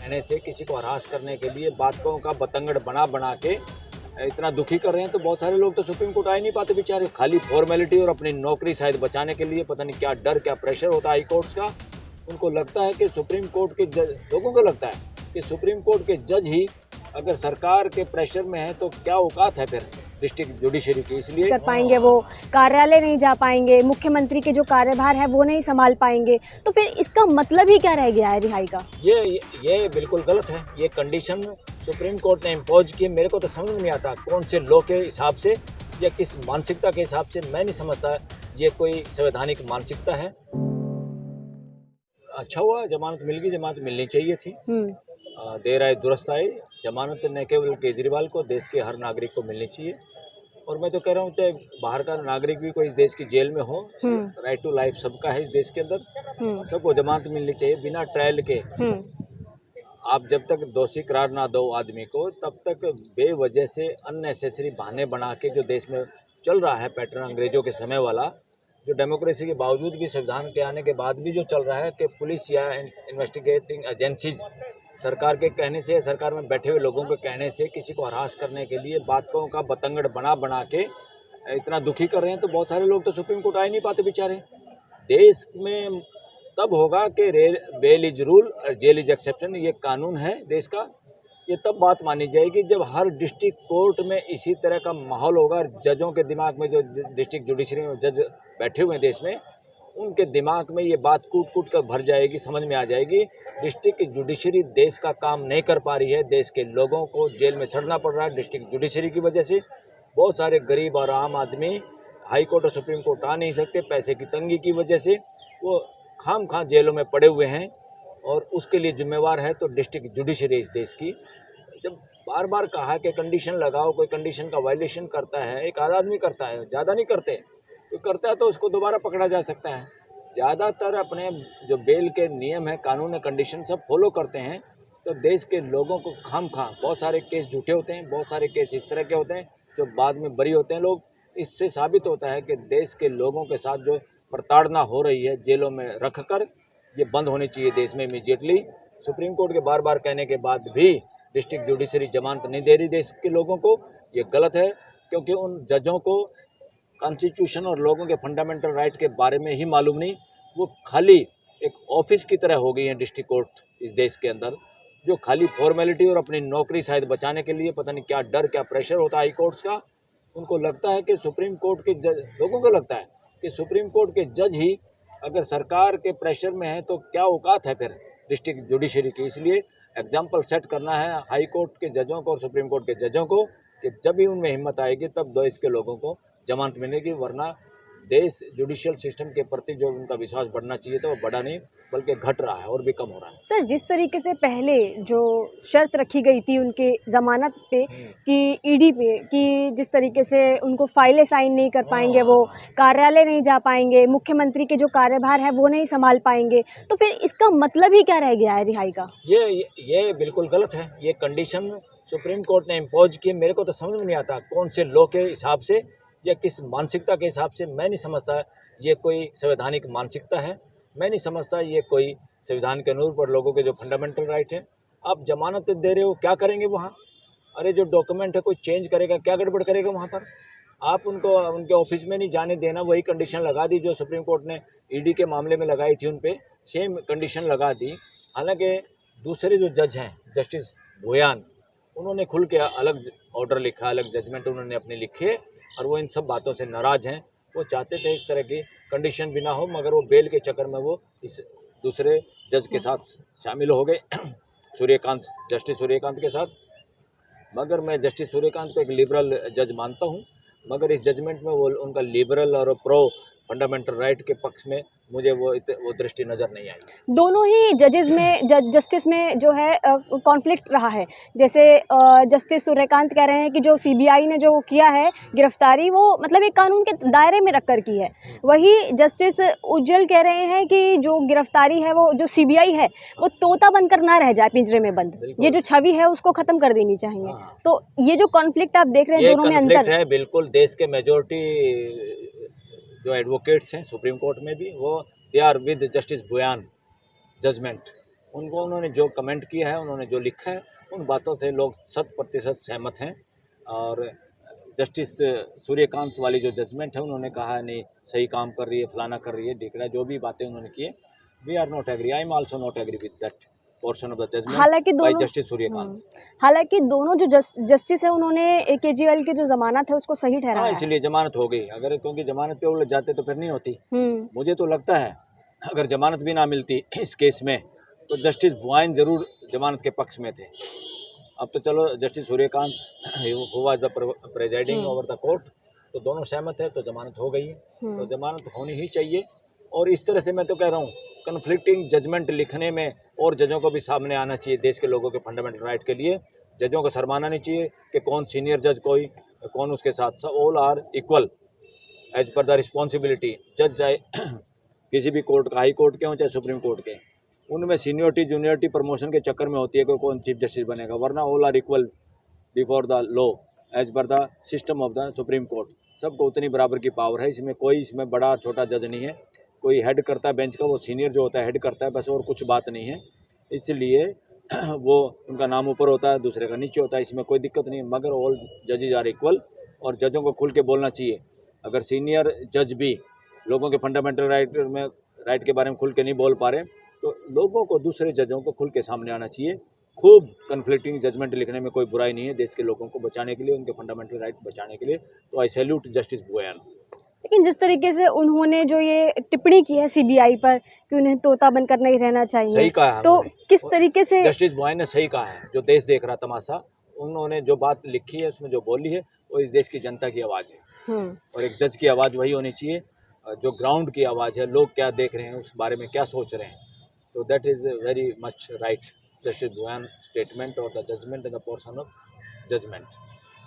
कहने से, किसी को हरास करने के लिए बातों का बतंगड़ बना बना के इतना दुखी कर रहे हैं। तो बहुत सारे लोग तो सुप्रीम कोर्ट आ ही नहीं पाते बेचारे, खाली फॉर्मेलिटी और अपनी नौकरी शायद बचाने के लिए, पता नहीं क्या डर क्या प्रेशर होता है हाई कोर्ट्स का। उनको लगता है कि सुप्रीम कोर्ट के जज, लोगों को लगता है कि सुप्रीम कोर्ट के जज ही अगर सरकार के प्रेशर में है तो क्या औकात है फिर डिस्ट्रिक्ट जुडिशरी की। इसलिए कर पाएंगे, वो कार्यालय नहीं जा पाएंगे, मुख्यमंत्री के जो कार्यभार है वो नहीं संभाल पाएंगे, तो फिर इसका मतलब ही क्या रह गया है रिहाई का? ये बिल्कुल गलत है। ये कंडीशन सुप्रीम कोर्ट ने इम्पोज की। मेरे को तो समझ में नहीं आता कौन से लॉ के हिसाब से या किस मानसिकता के हिसाब से, मैं नहीं समझता ये कोई संवैधानिक मानसिकता है। अच्छा हुआ जमानत मिल गई, जमानत मिलनी चाहिए थी। देर आए दुरुस्त आए। जमानत न केवल केजरीवाल को, देश के हर नागरिक को मिलनी चाहिए। और मैं तो कह रहा हूँ चाहे बाहर का नागरिक भी कोई इस देश की जेल में हो, राइट टू लाइफ सबका है इस देश के अंदर, सबको जमानत मिलनी चाहिए बिना ट्रायल के। आप जब तक दोषी करार ना दो आदमी को, तब तक बेवजह से अननेसेसरी बहाने बना के जो देश में चल रहा है पैटर्न अंग्रेजों के समय वाला, जो डेमोक्रेसी के बावजूद भी, संविधान के आने के बाद भी जो चल रहा है कि पुलिस या इन्वेस्टिगेटिंग एजेंसीज सरकार के कहने से, सरकार में बैठे हुए लोगों के कहने से किसी को हरास करने के लिए बातों का बतंगड़ बना बना के इतना दुखी कर रहे हैं। तो बहुत सारे लोग तो सुप्रीम कोर्ट आ ही नहीं पाते बेचारे। देश में तब होगा कि बेल इज रूल और जेल इज एक्सेप्शन, ये कानून है देश का। ये तब बात मानी जाएगी जब हर डिस्ट्रिक्ट कोर्ट में इसी तरह का माहौल होगा। जजों के दिमाग में, जो डिस्ट्रिक्ट जुडिशरी में जज बैठे हुए हैं देश में, उनके दिमाग में ये बात कूट कूट कर भर जाएगी, समझ में आ जाएगी डिस्ट्रिक्ट जुडिशरी देश का काम नहीं कर पा रही है। देश के लोगों को जेल में सड़ना पड़ रहा है डिस्ट्रिक्ट जुडिशरी की वजह से। बहुत सारे गरीब और आम आदमी हाई कोर्ट और सुप्रीम कोर्ट आ नहीं सकते, पैसे की तंगी की वजह से वो खाम खा जेलों में पड़े हुए हैं। और उसके लिए जिम्मेवार है तो डिस्ट्रिक्ट जुडिशरी इस देश की। जब बार बार कहा कि कंडीशन लगाओ, कोई कंडीशन का वायलेशन करता है, एक आधा आदमी करता है, ज़्यादा नहीं करते, कोई करता है तो उसको दोबारा पकड़ा जा सकता है। ज़्यादातर अपने जो बेल के नियम है, कानून है, कंडीशन सब फॉलो करते हैं। तो देश के लोगों को खाम खा, बहुत सारे केस झूठे होते हैं, बहुत सारे केस इस तरह के होते हैं जो बाद में बरी होते हैं लोग। इससे साबित होता है कि देश के लोगों के साथ जो प्रताड़ना हो रही है जेलों में रख कर, ये बंद होनी चाहिए देश में इमीडिएटली। सुप्रीम कोर्ट के बार बार कहने के बाद भी डिस्ट्रिक्ट जुडिशरी जमानत नहीं दे रही देश के लोगों को, ये गलत है। क्योंकि उन जजों को कॉन्स्टिट्यूशन और लोगों के फंडामेंटल राइट के बारे में ही मालूम नहीं। वो खाली एक ऑफिस की तरह हो गई है डिस्ट्रिक्ट कोर्ट इस देश के अंदर, जो खाली फॉर्मेलिटी और अपनी नौकरी शायद बचाने के लिए, पता नहीं क्या डर क्या प्रेशर होता है हाई कोर्ट्स का। उनको लगता है कि सुप्रीम कोर्ट के जज, लोगों को लगता है कि सुप्रीम कोर्ट के जज ही अगर सरकार के प्रेशर में है तो क्या औकात है फिर डिस्ट्रिक्ट जुडिशरी की। इसलिए एग्जाम्पल सेट करना है हाई कोर्ट के जजों को और सुप्रीम कोर्ट के जजों को कि जब भी उनमें हिम्मत आएगी तब देश के लोगों को जमानत मिलेगी। वरना देश जुडिशियल सिस्टम के प्रति जो उनका विश्वास बढ़ना चाहिए था वो बढ़ा नहीं, बल्कि घट रहा है और भी कम हो रहा है। सर, जिस तरीके से पहले जो शर्त रखी गई थी उनके ज़मानत पे कि ईडी पे, कि जिस तरीके से उनको फाइलें साइन नहीं कर पाएंगे, वो कार्यालय नहीं जा पाएंगे, मुख्यमंत्री के जो कार्यभार है वो नहीं संभाल पाएंगे, तो फिर इसका मतलब ही क्या रह गया है रिहाई का? ये बिल्कुल गलत है। ये कंडीशन सुप्रीम कोर्ट ने इम्पोज की। मेरे को तो समझ में नहीं आता कौन से लॉ के हिसाब से या किस मानसिकता के हिसाब से, मैं नहीं समझता ये कोई संवैधानिक मानसिकता है। मैं नहीं समझता ये कोई संविधान के अनुरूप और लोगों के जो फंडामेंटल राइट है। आप जमानत दे रहे हो, क्या करेंगे वहाँ? अरे जो डॉक्यूमेंट है कोई चेंज करेगा, क्या गड़बड़ करेगा वहाँ पर? आप उनको उनके ऑफिस में नहीं जाने देना, वही कंडीशन लगा दी जो सुप्रीम कोर्ट ने ईडी के मामले में लगाई थी, उन पर सेम कंडीशन लगा दी। हालांकि दूसरे जो जज हैं जस्टिस भूयान, उन्होंने खुल के अलग ऑर्डर लिखा, अलग जजमेंट उन्होंने अपने लिखे और वो इन सब बातों से नाराज़ हैं। वो चाहते थे इस तरह की कंडीशन भी ना हो, मगर वो बेल के चक्कर में वो इस दूसरे जज के साथ शामिल हो गए सूर्यकांत, जस्टिस सूर्यकांत के साथ। मगर मैं जस्टिस सूर्यकांत को एक लिबरल जज मानता हूँ, मगर इस जजमेंट में वो उनका लिबरल और प्रो फंडामेंटल राइट के पक्ष में मुझे वो दृष्टि नज़र नहीं आई। दोनों ही जजेस में, जस्टिस में जो है कॉन्फ्लिक्ट रहा है। जैसे जस्टिस सूर्यकांत कह रहे हैं कि जो सीबीआई ने जो किया है गिरफ्तारी, वो मतलब एक कानून के दायरे में रखकर की है। वही जस्टिस उज्जवल कह रहे हैं कि जो गिरफ्तारी है, वो जो सीबीआई है वो तोता बनकर ना रह जाए पिंजरे में बंद, ये जो छवि है उसको खत्म कर देनी चाहिए। तो ये जो कॉन्फ्लिक्ट आप देख रहे हैं दोनों में अंतर है। बिल्कुल, देश के मेजोरिटी जो एडवोकेट्स हैं सुप्रीम कोर्ट में भी, वो they are with justice Bhuyan judgement. उनको उन्होंने जो कमेंट किया है, उन्होंने जो लिखा है, उन बातों से लोग 100% सहमत हैं। और जस्टिस सूर्यकांत वाली जो जजमेंट है, उन्होंने कहा है नहीं सही काम कर रही है, फलाना कर रही है, ढिकड़ा, जो भी बातें उन्होंने की है, we are not agree, I am also not agree with that portion of the हालांकि जजमेंट बाय दोनों जस्टिस सूर्यकांत। हालांकि दोनों जो जस्टिस है उन्होंने केजरीवाल की जो जमानत है उसको सही हाँ, ठहराया है। इसलिए जमानत हो गई। अगर क्योंकि जमानत पे उलझ जाते तो फिर नहीं होती। मुझे तो लगता है अगर जमानत भी ना मिलती इस केस में तो जस्टिस बुआइन जरूर जमानत के पक्ष में थे। अब तो चलो जस्टिस सूर्यकांत हुआ the presiding over the court, तो दोनों सहमत है, तो जमानत हो गई है। तो जमानत होनी ही चाहिए। और इस तरह से मैं तो कह रहा हूँ कन्फ्लिक्टिंग जजमेंट लिखने में और जजों को भी सामने आना चाहिए देश के लोगों के फंडामेंटल राइट के लिए। जजों को शर्माना नहीं चाहिए कि कौन सीनियर जज कोई कौन उसके साथ, all are equal as per the responsibility. जज चाहे किसी भी कोर्ट का, हाई कोर्ट के हों चाहे सुप्रीम कोर्ट के, उनमें सीनियरिटी जूनियरिटी प्रमोशन के चक्कर में होती है कि कौन चीफ जस्टिस बनेगा, वरना all are equal before the law as per the system of the supreme court. सबको उतनी बराबर की पावर है। इसमें कोई इसमें बड़ा और छोटा जज नहीं है। कोई हेड करता है बेंच का, वो सीनियर जो होता है हेड करता है बस, और कुछ बात नहीं है। इसलिए वो उनका नाम ऊपर होता है, दूसरे का नीचे होता है, इसमें कोई दिक्कत नहीं है। मगर ऑल जजेज आर इक्वल और जजों को खुल के बोलना चाहिए। अगर सीनियर जज भी लोगों के फंडामेंटल राइट के बारे में खुल के नहीं बोल पा रहे, तो लोगों को, दूसरे जजों को खुल के सामने आना चाहिए। खूब कन्फ्लिक्टिंग जजमेंट लिखने में कोई बुराई नहीं है, देश के लोगों को बचाने के लिए, उनके फंडामेंटल राइट बचाने के लिए। तो आई सैल्यूट जस्टिस बुआइन। लेकिन जिस तरीके से उन्होंने जो ये टिप्पणी की है सीबीआई पर कि उन्हें तोता बनकर नहीं रहना चाहिए, सही कहा है तो उन्होंने। किस तरीके से जस्टिस बुआइन ने सही कहा है। जो देश देख रहा तमाशा, उन्होंने जो बात लिखी है उसमें जो बोली है वो इस देश की जनता की आवाज़ है। और एक जज की आवाज़ वही होनी चाहिए जो ग्राउंड की आवाज़ है, लोग क्या देख रहे हैं, उस बारे में क्या सोच रहे हैं। तो that is very much right justice बुआइन स्टेटमेंट और the judgment and the portion of judgment.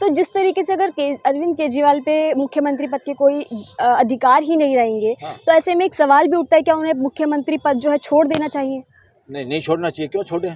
तो जिस तरीके से अगर अरविंद केजरीवाल पे मुख्यमंत्री पद के कोई अधिकार ही नहीं रहेंगे, हाँ। तो ऐसे में एक सवाल भी उठता है क्या उन्हें मुख्यमंत्री पद जो है छोड़ देना चाहिए? नहीं छोड़ना चाहिए। क्यों छोड़े?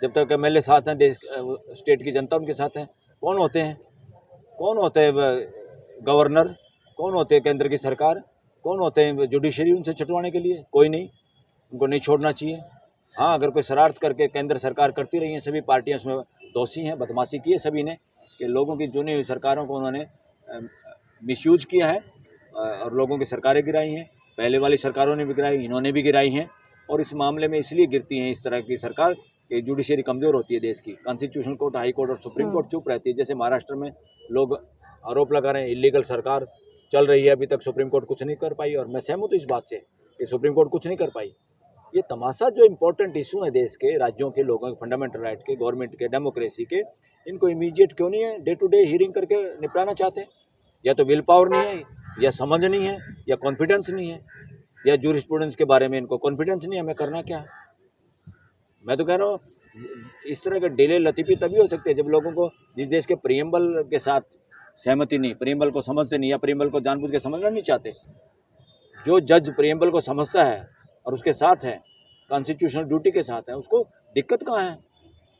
जब तक एमएलए साथ हैं, देश स्टेट की जनता उनके साथ है। कौन होते हैं गवर्नर, कौन होते हैं केंद्र की सरकार, कौन होते हैं जुडिशरी उनसे छुटवाने के लिए? कोई नहीं। उनको नहीं छोड़ना चाहिए। हाँ, अगर कोई शरारत करके केंद्र सरकार करती रही है, सभी पार्टियां उसमें दोषी हैं, बदमाशी की है सभी ने, कि लोगों की चुनी हुई सरकारों को उन्होंने मिसयूज किया है और लोगों की सरकारें गिराई हैं। पहले वाली सरकारों ने भी गिराई, इन्होंने भी गिराई हैं। और इस मामले में इसलिए गिरती हैं इस तरह की सरकार कि जुडिशरी कमज़ोर होती है देश की। कॉन्स्टिट्यूशनल कोर्ट, हाई कोर्ट और सुप्रीम कोर्ट चुप रहती है। जैसे महाराष्ट्र में लोग आरोप लगा रहे हैं इलीगल सरकार चल रही है, अभी तक सुप्रीम कोर्ट कुछ नहीं कर पाई। और मैं सहमत हूँ इस बात से कि सुप्रीम कोर्ट कुछ नहीं कर पाई। ये तमाशा जो इम्पोर्टेंट इशू है देश के, राज्यों के लोगों के फंडामेंटल राइट के, गवर्नमेंट के, डेमोक्रेसी के, इनको इमीडिएट क्यों नहीं है डे टू डे हियरिंग करके निपटाना चाहते हैं? या तो विल पावर नहीं है, या समझ नहीं है, या कॉन्फिडेंस नहीं है, या जूरिस्प्रूडेंस के बारे में इनको कॉन्फिडेंस नहीं है। हमें करना क्या है? मैं तो कह रहा हूँ इस तरह के डिले लतीफ़ी तभी हो सकते हैं जब लोगों को जिस देश के प्रीएम्बल के साथ सहमति नहीं, प्रीएम्बल को समझते नहीं, या प्रीएम्बल को जानबूझ के समझना नहीं चाहते। जो जज प्रीएम्बल को समझता है और उसके साथ है, कॉन्स्टिट्यूशनल ड्यूटी के साथ है, उसको दिक्कत कहाँ है?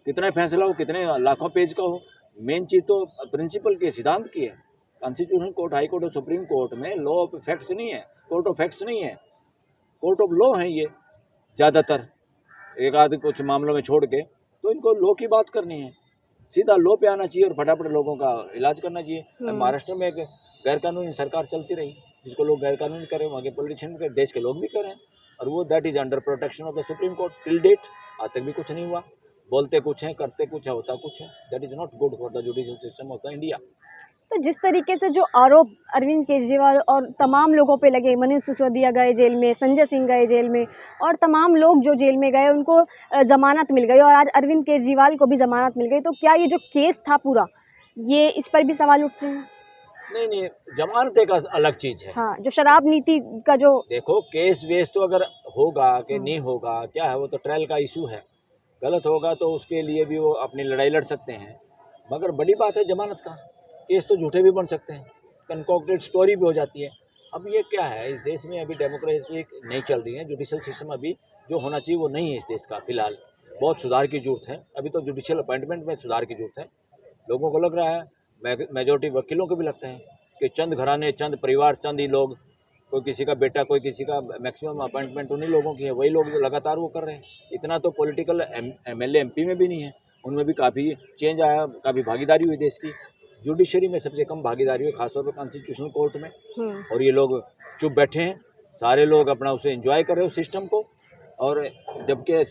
कितना फैसला हो, कितने लाखों पेज का हो, मेन चीज़ तो प्रिंसिपल के, सिद्धांत की है। कॉन्स्टिट्यूशनल कोर्ट, हाई कोर्ट और सुप्रीम कोर्ट में लॉ ऑफ फैक्ट्स नहीं है, कोर्ट ऑफ फैक्ट्स नहीं है, कोर्ट ऑफ लॉ है ये ज़्यादातर, एक आध कुछ मामलों में छोड़ के। तो इनको लॉ की बात करनी है, सीधा लॉ पे आना चाहिए और फटाफट लोगों का इलाज करना चाहिए। महाराष्ट्र में एक गैरकानूनी सरकार चलती रही, जिसको लोग गैरकानूनी करें, वहाँ के पॉलिटिशियन के, देश के लोग भी करें, और वो that is under protection of the supreme court till date. आज तक भी कुछ नहीं हुआ। बोलते कुछ है, करते कुछ है, होता कुछ है। That is not good for the judicial system of the India. तो जिस तरीके से जो आरोप अरविंद केजरीवाल और तमाम लोगों पे लगे, मनीष सिसोदिया गए जेल में, संजय सिंह गए जेल में, और तमाम लोग जो जेल में गए उनको ज़मानत मिल गई, और आज अरविंद केजरीवाल को भी ज़मानत मिल गई, तो क्या ये जो केस था पूरा, ये इस पर भी सवाल उठते हैं? नहीं, जमानत एक अलग चीज़ है। हाँ, जो शराब नीति का जो देखो, केस वेस तो अगर होगा कि नहीं होगा क्या है, वो तो ट्रायल का इशू है। गलत होगा तो उसके लिए भी वो अपनी लड़ाई लड़ सकते हैं, मगर बड़ी बात है जमानत का। केस तो झूठे भी बन सकते हैं, कंकॉक्टेड स्टोरी भी हो जाती है। अब ये क्या है, इस देश में अभी डेमोक्रेसी नहीं चल रही है, जुडिशल सिस्टम अभी जो होना चाहिए वो नहीं है इस देश का। फिलहाल बहुत सुधार की जरूरत है। अभी तो जुडिशल अपॉइंटमेंट में सुधार की जरूरत है। लोगों को लग रहा है, मेजॉरिटी वकीलों को भी लगता है कि चंद घराने, चंद परिवार, चंद ही लोग कोई किसी का बेटा, कोई किसी का, मैक्सिमम अपॉइंटमेंट उन्हीं लोगों की है, वही लोग लगातार वो कर रहे हैं। इतना तो पॉलिटिकल एमएलए एमपी में भी नहीं है, उनमें भी काफ़ी चेंज आया, काफ़ी भागीदारी हुई देश की। जुडिशरी में सबसे कम भागीदारी हुई, खासतौर पर कॉन्स्टिट्यूशनल कोर्ट में, और ये लोग चुप बैठे हैं। सारे लोग अपना उसे एंजॉय कर रहे हो सिस्टम को, और जबकि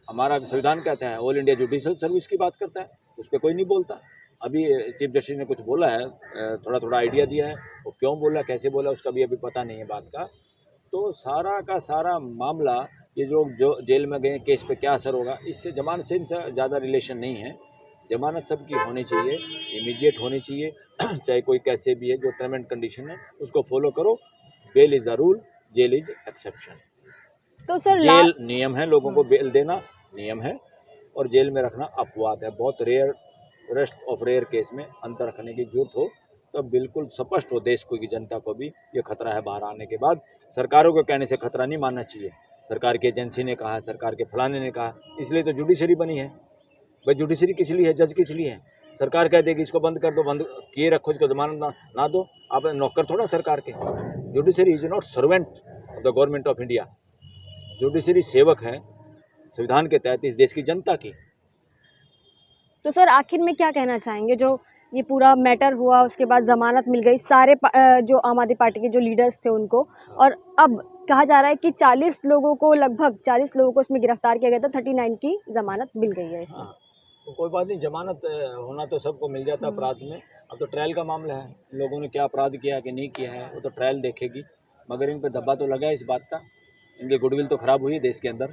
हमारा संविधान कहता है, ऑल इंडिया जुडिशल सर्विस की बात करता है, उस पर कोई नहीं बोलता। अभी चीफ जस्टिस ने कुछ बोला है, थोड़ा थोड़ा आइडिया दिया है, वो क्यों बोला, कैसे बोला, उसका भी अभी पता नहीं है बात का। तो सारा का सारा मामला, ये लोग जो जेल में गए, केस पे क्या असर होगा, इससे जमानत से ज़्यादा रिलेशन नहीं है। जमानत सबकी होनी चाहिए, इमीडिएट होनी चाहिए, चाहे कोई कैसे भी है, जो टर्म एंड कंडीशन है उसको फॉलो करो। Bail is the rule, jail is exception. तो सर जेल नियम है, लोगों को बेल देना नियम है, और जेल में रखना अपवाद है। बहुत rare, rest of rare case में अंतर रखने की जरूरत हो, तब बिल्कुल स्पष्ट हो देश को की जनता को भी ये खतरा है। बाहर आने के बाद सरकारों के कहने से खतरा नहीं मानना चाहिए। सरकार की एजेंसी ने कहा, सरकार के फलाने ने कहा, इसलिए तो जुडिशरी बनी है। भाई जुडिशरी किस लिए है, जज किस लिए है? सरकार कह देगी इसको बंद कर दो, बंद किए रखो, इसको जमानत ना दो, आप नौकर थोड़ा सरकार के। Judiciary is not servant of the government of India. Judiciary सेवक है संविधान के तहत इस देश की जनता की। तो सर आखिर में क्या कहना चाहेंगे, जो ये पूरा मैटर हुआ, उसके बाद जमानत मिल गई सारे जो आम आदमी पार्टी के जो लीडर्स थे उनको, और अब कहा जा रहा है कि 40 लोगों को, लगभग 40 लोगों को इसमें गिरफ्तार किया गया था, 39 की जमानत मिल गई है इसमें। तो कोई बात नहीं, जमानत होना तो सबको मिल जाता अपराध में। अब तो ट्रायल का मामला है, लोगों ने क्या अपराध किया कि नहीं किया है वो तो ट्रायल देखेगी, मगर इन पर धब्बा तो लगा है इस बात का। इनकी गुडविल तो ख़राब हुई है देश के अंदर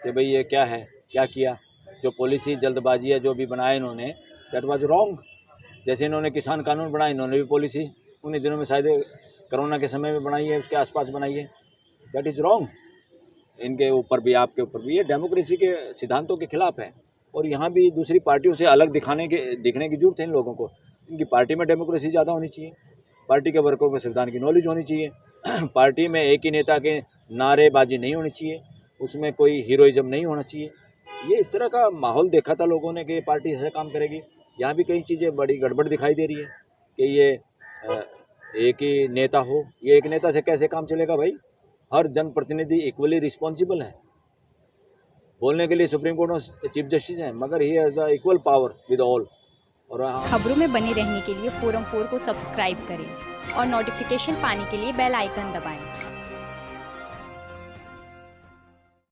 कि भाई ये क्या है, क्या किया। जो पॉलिसी जल्दबाजी है जो भी बनाया इन्होंने, दैट वाज रॉन्ग। जैसे इन्होंने किसान कानून बनाया, इन्होंने भी पॉलिसी उन्हीं दिनों में शायद कोरोना के समय में बनाई है, उसके आसपास बनाई है, दैट इज़ रॉन्ग। इनके ऊपर भी, आपके ऊपर भी, ये डेमोक्रेसी के सिद्धांतों के खिलाफ है। और यहाँ भी दूसरी पार्टियों से अलग दिखने की जरूरत है इन लोगों को। इनकी पार्टी में डेमोक्रेसी ज़्यादा होनी चाहिए, पार्टी के वर्गों को संविधान की नॉलेज होनी चाहिए, पार्टी में एक ही नेता के नारेबाजी नहीं होनी चाहिए, उसमें कोई हीरोइज्म नहीं होना चाहिए। ये इस तरह का माहौल देखा था लोगों ने कि ये पार्टी ऐसे काम करेगी। यहाँ भी कई चीज़ें बड़ी गड़बड़ दिखाई दे रही है कि ये एक ही नेता हो, ये एक नेता से कैसे काम चलेगा भाई? हर जनप्रतिनिधि इक्वली रिस्पॉन्सिबल है। बोलने के लिए सुप्रीम कोर्ट में चीफ जस्टिस हैं, मगर he has the equal power with all. और खबरों में बने रहने के लिए फोरम 4 को सब्सक्राइब करें और नोटिफिकेशन पाने के लिए बेल आइकन दबाएं।